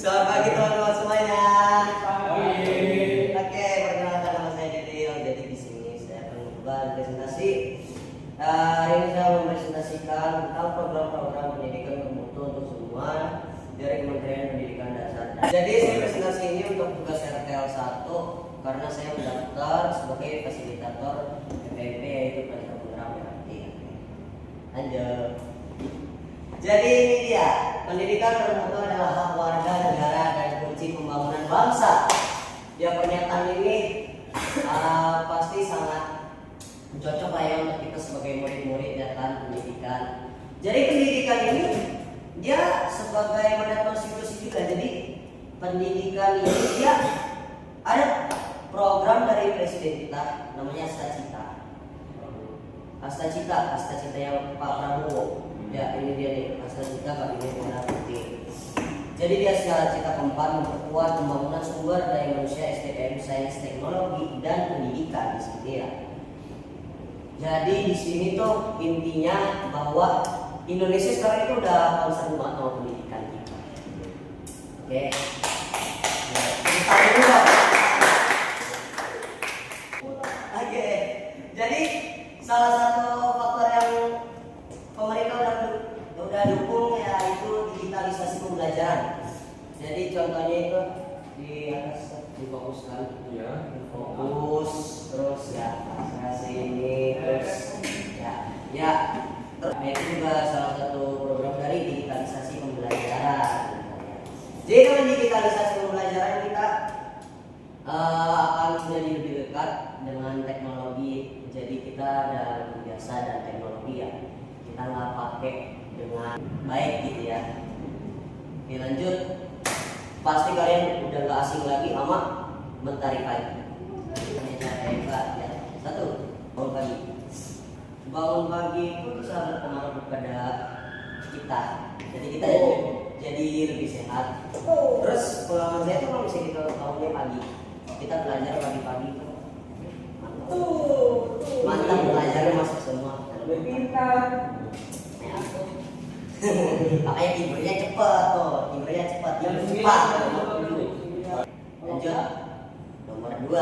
Selamat pagi teman-teman semuanya. Pagi. Oke, perkenalkan nama saya Dede. Jadi di sini saya akan membuat presentasi. Hari ini saya mempresentasikan tentang program-program pendidikan bermutu untuk semua dari Kementerian Pendidikan Dasar. Jadi saya presentasi ini untuk tugas RTL 1 karena saya mendaftar sebagai fasilitator PPP yaitu program berarti. Lanjut. Jadi ini dia, pendidikan bermutu adalah hak warga negara dan kunci pembangunan bangsa. Ya, pernyataan ini pasti sangat cocok lah ya untuk kita sebagai murid-murid ya kan, pendidikan. Jadi pendidikan ini dia sebagai mandat konstitusi juga. Jadi pendidikan ini dia ada program dari presiden kita namanya Astacita yang Pak Prabowo. Ya, ini dia nih, Astacita Kabinet Merah Putih. Jadi dia secara cita keempat memperkuat pembangunan sumber daya manusia SDM, sains, teknologi dan pendidikan di sini ya. Jadi di sini tuh intinya bahwa Indonesia sekarang itu udah concern banget sama pendidikan kita. Oke. Kita dulu. Oke. Jadi salah satu faktor yang pemerintah udah dukung yaitu digitalisasi pembelajaran. Jadi contohnya itu di atas difokuskan, fokus terus ya sini terus ya terus itu juga salah satu program dari digitalisasi pembelajaran. Jadi dengan digitalisasi pembelajaran kita akan menjadi lebih dekat dengan teknologi. Jadi kita ada biasa dan teknologi ya. Kita nggak pakai dengan baik gitu ya. Oke, lanjut. Pasti kalian udah nggak asing lagi sama mentari pagi. Ini cara hebat ya. Satu, bangun pagi. Bangun pagi itu sangat berpengaruh kepada kita. Jadi kita jadi lebih sehat. Terus pengalaman saya itu kalau misalnya kita bangunnya pagi, kita belajar pagi-pagi itu mantap belajarnya masuk semua. Pintar. Makanya tidurnya cepat tidur cepat. Lanjut. Nomor 2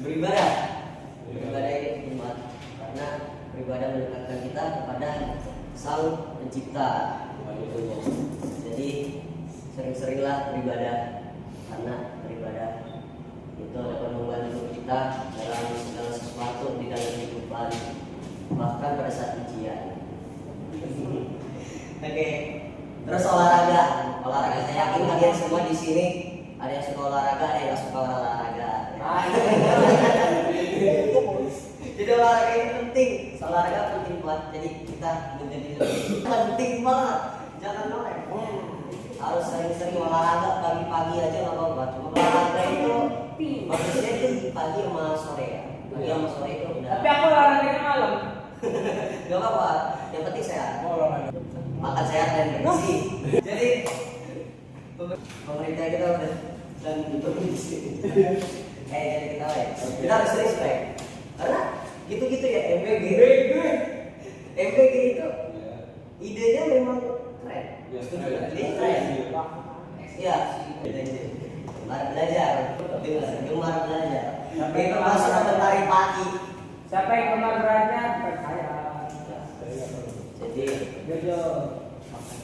beribadah. Beribadah ini nikmat karena beribadah mendekatkan kita kepada Sang Pencipta. Jadi sering-seringlah beribadah karena beribadah itu dapat membantu kita dalam segala sesuatu di dalam kehidupan, bahkan pada saat ujian. Oke. Terus olahraga saya yakin kalian semua di sini ada yang suka olahraga, ada yang nggak suka olahraga. Jadi olahraga ini penting, olahraga penting buat jadi kita menjadi lebih penting banget. Jangan nolak. Harus sering-sering olahraga pagi-pagi aja nggak apa-apa. Cuma olahraga itu bagusnya itu di pagi sama sore ya. Pagi sama sore itu udah. Tapi aku olahraganya malam. Gak apa-apa, yang penting sehat. Makan sehat dan bersih. Jadi pemerintah kita udah dan berfungsi. Jadi kita harus respect. Karena gitu-gitu ya MBG itu idenya memang keren. Ini keren. Ya, gemar belajar. Itu masuk mentari pagi. Siapa yang gemar belajar? Saya. Jadi Jojo.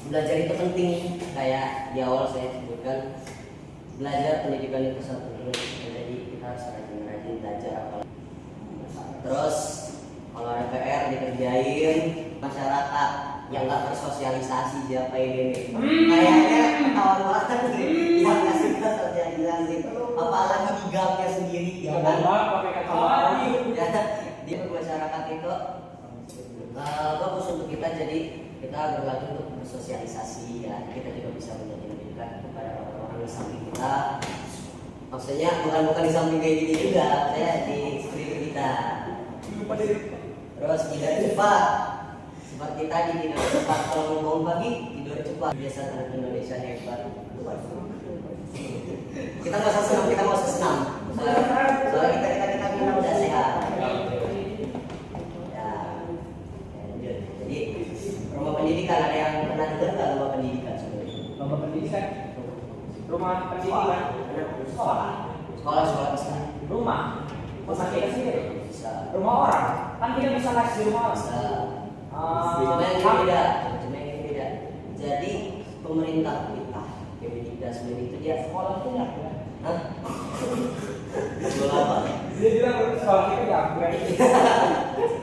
belajar itu penting. Kayak di awal saya sebutkan, belajar pendidikan itu satu dulu. Jadi kita harus rajin-rajin belajar apa. Terus kalau ada PR dikerjain, masyarakat yang nggak bersosialisasi siapa ini kayaknya ketahuan banget nih yang nggak suka sosialisasi, apalagi di gangnya sendiri ya kan. Pakai kacamata. Di masyarakat itu bagus untuk kita, jadi kita berlatih untuk bersosialisasi ya. Kita juga bisa menjadi lebih dekat kepada orang-orang di samping kita. Maksudnya bukan di samping kayak gini juga, saya di sekeliling kita. Terus tidur cepat. Seperti tadi tidur cepat, kalau bangun pagi tidur cepat. Biasa anak Indonesia hebat. Kita nggak usah senang. Soalnya kita minum udah sehat. Ya, lanjut. Jadi rumah pendidikan ada yang pernah dengar nggak rumah pendidikan? bisa. Rumah pendidikan. Sekolah. Sekolah bisa. Rumah. Rumah kita sendiri. Bisa. Rumah orang. Kan kita bisa les di rumah orang. Bisa. Ah, Cuma yang ini beda. Jadi pemerintah kita, Kemendikbud itu dia sekolah itu ya. hah? Sekolah apa? Dia bilang sekolah kita ya upgrade.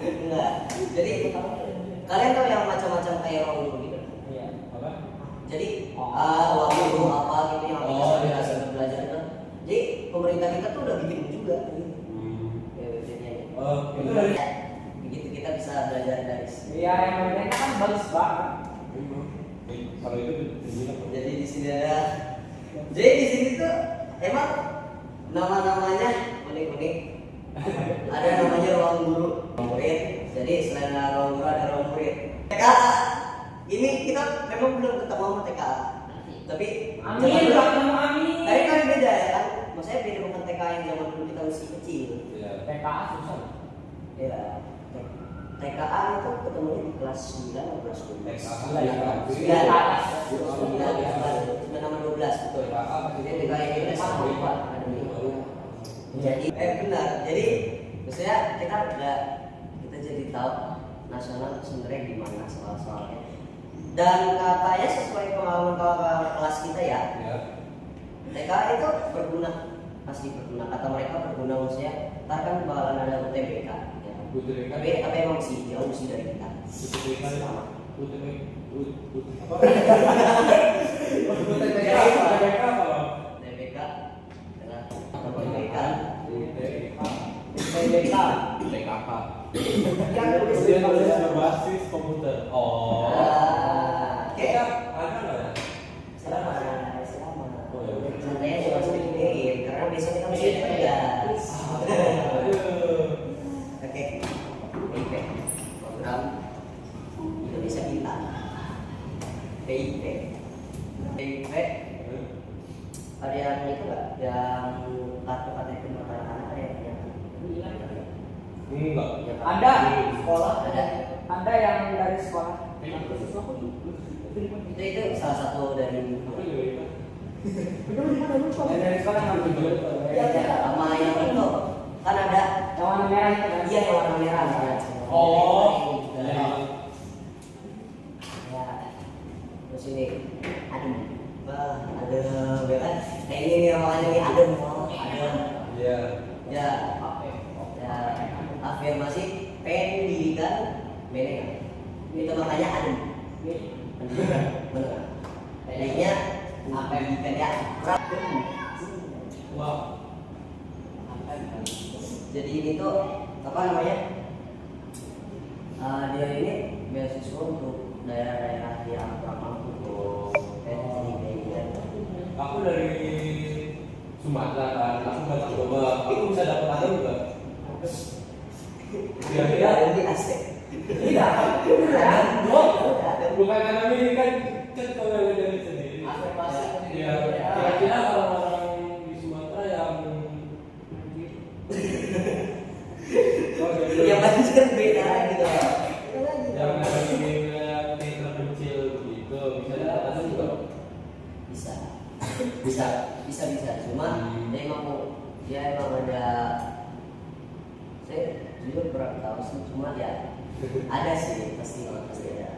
Enggak. Jadi kalian tahu yang macam-macam kayak ruang guru gitu? Iya. Apa? Jadi ruang guru apa gitu yang aplikasi belajar belajar itu. Jadi pemerintah kita tuh udah bikin juga. Ya, bikinnya. Itu dari Begitu kita bisa belajar dari sini. iya yang mereka kan bagus banget. Kalau itu Jadi di sini ada. Jadi di sini tuh emang nama-namanya unik-unik. Ada namanya ruang guru, ruang murid. Jadi selain ruang guru ada ruang murid. TK ini kita memang belum ketemu sama TK. Tapi Amin, zaman dulu- ketemu amin. Tapi kan beda ya kan. Maksudnya beda bukan TK yang zaman dulu kita masih kecil. TKA susah. Ya. TKA itu ketemunya di kelas 9 atau kelas 12? TKA, Iya, ya. 9. Atas. 9 sama 12 betul. Jadi TKA ini sama Pak Akademi. Jadi benar. Jadi maksudnya kita jadi tahu nasional sebenarnya gimana soal-soalnya. Dan katanya sesuai pengalaman kakak kelas kita ya, TKA itu berguna, pasti berguna. Kata mereka berguna maksudnya, ntar kan bakalan ada UTBK. Tapi emang sih jauh sih dari kita. UTBK adalah UTBK. TBK. Yang berbasis komputer. Oh. Oke. Ada nggak ya? Selama. Oh, ya udah. Santai cuma sedikit karena besok kita masih ada tugas. Oke. PIP program Indonesia Pintar. PIP. PIP ada yang itu nggak? Yang kartu KTP anak-anak ada yang punya? Enggak. Yang Ada. di sekolah ada. Ada yang dari sekolah. Itu salah satu dari Yang dari sekolah nggak tujuh. sama yang itu kan ada Yang warna merah itu kan? iya yang warna merah ya. Oh. Ya. Terus ini adem. Adem ya kan? Kayak ini nih makanya ini adem. Adem. Iya. Ya. Ya. Afirmasi pendidikan menengah. Itu makanya adem. Pendidikan menengah. Pendidikannya pendidikan ya. Wow. Jadi ini tuh apa namanya? Dia ini beasiswa untuk daerah-daerah yang kurang mampu. Aku dari Sumatera kan, langsung baca coba. Aku bisa dapat ada enggak? Kira-kira Jadi asik. tidak. Bukan karena ini kan kalau dari sendiri. Iya. Kira-kira kalau orang di Sumatera yang Ya pasti kan beda gitu. yang ada di wilayah terpencil begitu, bisa dapat ada enggak? Bisa. Cuma dia emang ada. Saya jujur kurang tahu sih. Cuma ya ada sih pasti ada. Ya,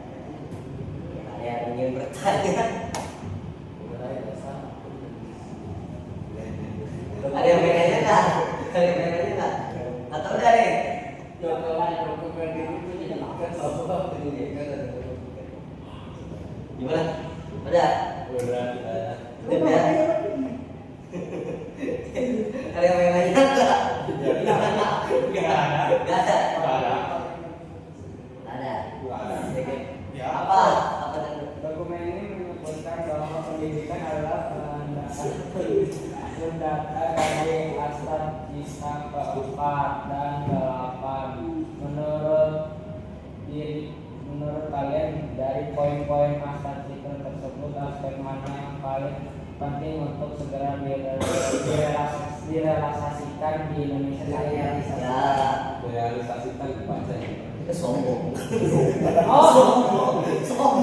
ada yang ingin bertanya. Ada yang pengen nanya nggak? Ada yang pengen nanya nggak? Atau udah deh? Gimana? Udah? Udah. Ada yang pengen nanya nggak? Nggak ada. Oke. Apa? Apa dan Dokumen ini menyebutkan bahwa pendidikan adalah data dari asal kisah keempat dan 8. Menurut kalian dari poin-poin asal cikal tersebut aspek mana yang paling penting untuk segera direalisasikan di Indonesia saat ini? ya Realisasikan dibaca. itu sombong. Oh, Sombong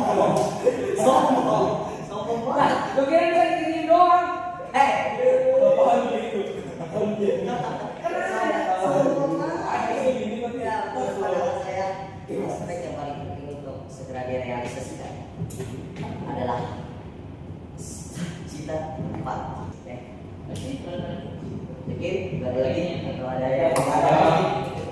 banget. nah, lu kira adalah cita 4. Oke, baru lagi atau ada yang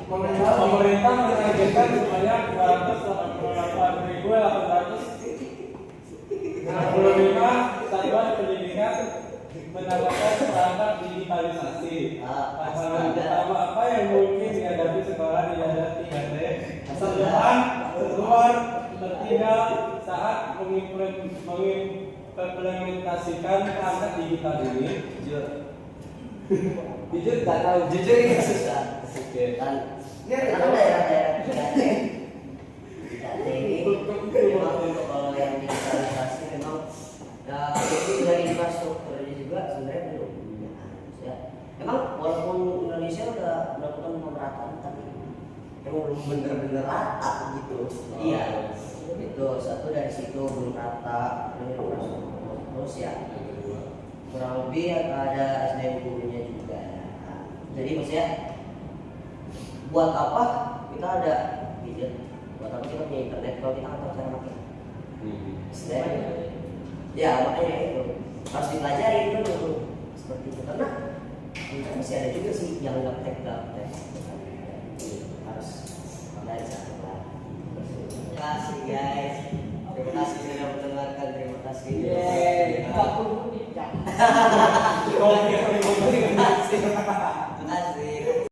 Pemerintah menargetkan supaya 288.865 satuan pendidikan mendapatkan perangkat digitalisasi. Masalah pertama apa yang mungkin dihadapi sekolah di daerah 3T? Pertama, keluar tertinggal saat mengimplementasikan perangkat digital ini. Jujur nggak tahu. jujur ini susah. Oke. Dan karena daerah-daerah 3T ini memang untuk kalau yang digitalisasi memang itu dari infrastrukturnya juga sebenarnya belum. Ya. Memang walaupun Indonesia udah melakukan pemerataan tapi emang belum bener-bener rata gitu. Iya. Itu satu dari situ belum rata ini infrastruktur. Terus ya kurang lebih ada SDM gurunya juga. Nah, jadi maksudnya buat apa kita ada gadget? Buat apa kita punya internet kalau kita nggak tahu cara pakai? SDM. Ya makanya itu harus dipelajari dulu seperti itu karena kita masih ada juga sih yang gaptek harus dari satu lah. Terima kasih guys. Terima kasih sudah mendengarkan. Terima kasih.